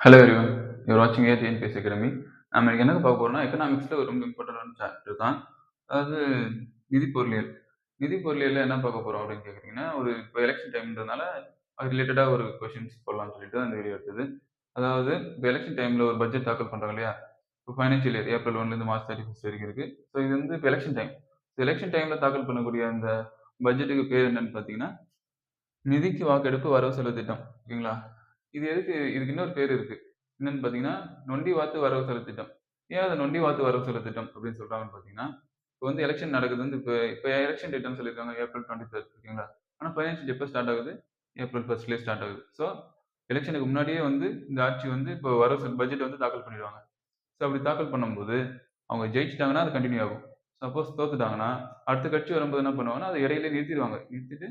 Hello everyone, you are வாட்சிங் TNPSC academy. நம்ம இன்னைக்கு என்ன பார்க்க போறோம்னா, எக்கனாமிக்ஸ்ல ஒரு ரொம்ப இம்பார்ட்டன்டான சாப்டர் தான். அதாவது நிதி பொருளியல். நிதி பொருளியல்ல என்ன பார்க்க போறோம் அப்படின்னு கேட்குறீங்கன்னா, இப்போ எலெக்ஷன் டைம்ன்றதுனால அது ரிலேட்டடா ஒரு கொஸ்டின்ஸ் போடலாம்னு சொல்லிட்டு அந்த வீடியோ எடுத்தது. அதாவது இப்போ எலெக்ஷன் டைம்ல ஒரு பட்ஜெட் தாக்கல் பண்றாங்க இல்லையா? இப்போ ஃபைனான்ஷியல் இயர் ஏப்ரல் 1லேருந்து மார்ச் 31 வரைக்கும் இருக்கு. ஸோ இது வந்து இப்போ எலெக்ஷன் டைம். எலெக்ஷன் டைம்ல தாக்கல் பண்ணக்கூடிய அந்த பட்ஜெட்டுக்கு பேர் என்னன்னு பார்த்தீங்கன்னா, நிதிக்கு வாக்கெடுப்பு வரவு செலவு திட்டம். ஓகேங்களா? இதுக்கு இன்னொரு பேர் இருக்கு. என்னன்னு பார்த்தீங்கன்னா, நொண்டி வாத்து வரவு செலவு திட்டம். ஏன் அத நொண்டி வாத்து வரவு செலவு திட்டம் அப்படின்னு சொல்றாங்கன்னு பார்த்தீங்கன்னா, இப்போ வந்து எலக்ஷன் நடக்குது வந்து இப்ப எலக்ஷன் டேட்ன்னு சொல்லியிருக்காங்க ஏப்ரல் 23 ஓகேங்களா? ஆனா ஃபைனான்ஷியல் எப்ப ஸ்டார்ட் ஆகுது? ஏப்ரல் 1 ஸ்டார்ட் ஆகுது. ஸோ எலக்ஷனுக்கு முன்னாடியே வந்து இந்த ஆட்சி வந்து இப்போ பட்ஜெட் வந்து தாக்கல் பண்ணிடுவாங்க. ஸோ அப்படி தாக்கல் பண்ணும்போது, அவங்க ஜெயிச்சுட்டாங்கன்னா அது கன்டின்யூ ஆகும். சப்போஸ் தோத்துட்டாங்கன்னா, அடுத்த கட்சி வரும்போது என்ன பண்ணுவாங்கன்னா, அத இடையிலேயே நிறுத்திருவாங்க. நிறுத்திட்டு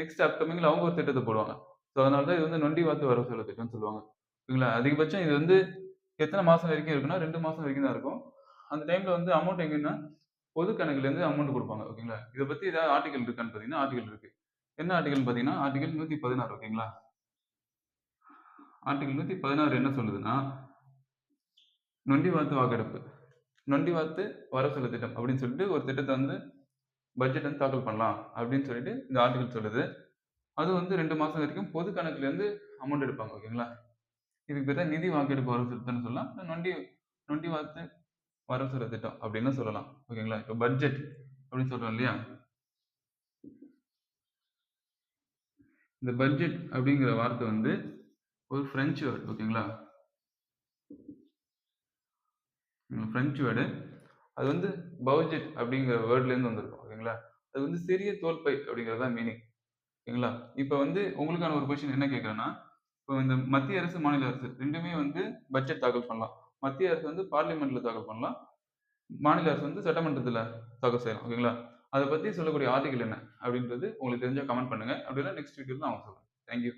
நெக்ஸ்ட் அப்கமிங்ல அவங்க ஒரு திட்டத்த போடுவாங்க. ஸோ அதனால தான் இது வந்து நொண்டி வாத்து வரவு செலவு திட்டம்னு சொல்லுவாங்க. சரிங்களா? அதிகபட்சம் இது வந்து எத்தன மாசம் வரைக்கும் இருக்குன்னா, 2 மாசம் வரைக்கும் தான் இருக்கும். அந்த டைம்ல வந்து அமௌண்ட் எங்கன்னா, பொது கணக்குலேருந்து அமௌண்ட் குடுப்பாங்க. ஓகேங்களா? இத பத்தி ஏதாவது ஆர்டிகிள் இருக்கான்னு பார்த்தீங்கன்னா, ஆர்டிகிள் இருக்கு. என்ன ஆர்டிகில்னு பார்த்தீங்கன்னா, ஆர்டிகிள் 116 ஓகேங்களா? ஆர்டிகிள் 116 என்ன சொல்லுதுன்னா, நொண்டி வாத்து வாக்கெடுப்பு. நொண்டி வாத்து வரவு செலவு திட்டம் அப்படின்னு சொல்லிட்டு ஒரு திட்டத்த வந்து பட்ஜெட் வந்து தாக்கல் பண்ணலாம் அப்படின்னு சொல்லிட்டு இந்த ஆர்டிகிள் சொல்லுது. அது வந்து 2 மாசம் வரைக்கும் பொது கணக்குலேருந்து அமௌண்ட் எடுப்பாங்க. ஓகேங்களா? இதுக்கு பேர் தான் நிதி வாக்கெடுப்பு வரவு செலவு திட்டம்னு சொல்லலாம். இல்ல நொண்டி நொண்டி வாத்து வரவு செலவு திட்டம் அப்படின்னு சொல்லலாம். ஓகேங்களா? இப்போ பட்ஜெட் அப்படின்னு சொல்றோம் இல்லையா? இந்த பட்ஜெட் அப்படிங்கிற வார்த்தை வந்து ஒரு பிரெஞ்சு வேர்ட். ஓகேங்களா? French word. அது வந்து பட்ஜெட் அப்படிங்கிற வேர்ட்லேருந்து வந்திருக்கும். ஓகேங்களா? அது வந்து சிறிய தோல்பை அப்படிங்கிறது தான் மீனிங். ஓகேங்களா? இப்போ வந்து உங்களுக்கான ஒரு கொஸ்டின் என்ன கேட்குறேன்னா, இப்போ இந்த மத்திய அரசு, மாநில அரசு 2மே வந்து பட்ஜெட் தாக்கல் பண்ணலாம். மத்திய அரசு வந்து பார்லிமெண்ட்ல தாக்கல் பண்ணலாம். மாநில அரசு வந்து சட்டமன்றத்துல தாக்கல் செய்யலாம். ஓகேங்களா? அத பத்தி சொல்லக்கூடிய ஆர்டிகிள் என்ன? அப்படின்றது உங்களுக்கு தெரிஞ்சா கமெண்ட் பண்ணுங்க. அப்படி இல்ல நெக்ஸ்ட் வீடியோல நான் உங்களுக்கு சொல்றேன். Thank you.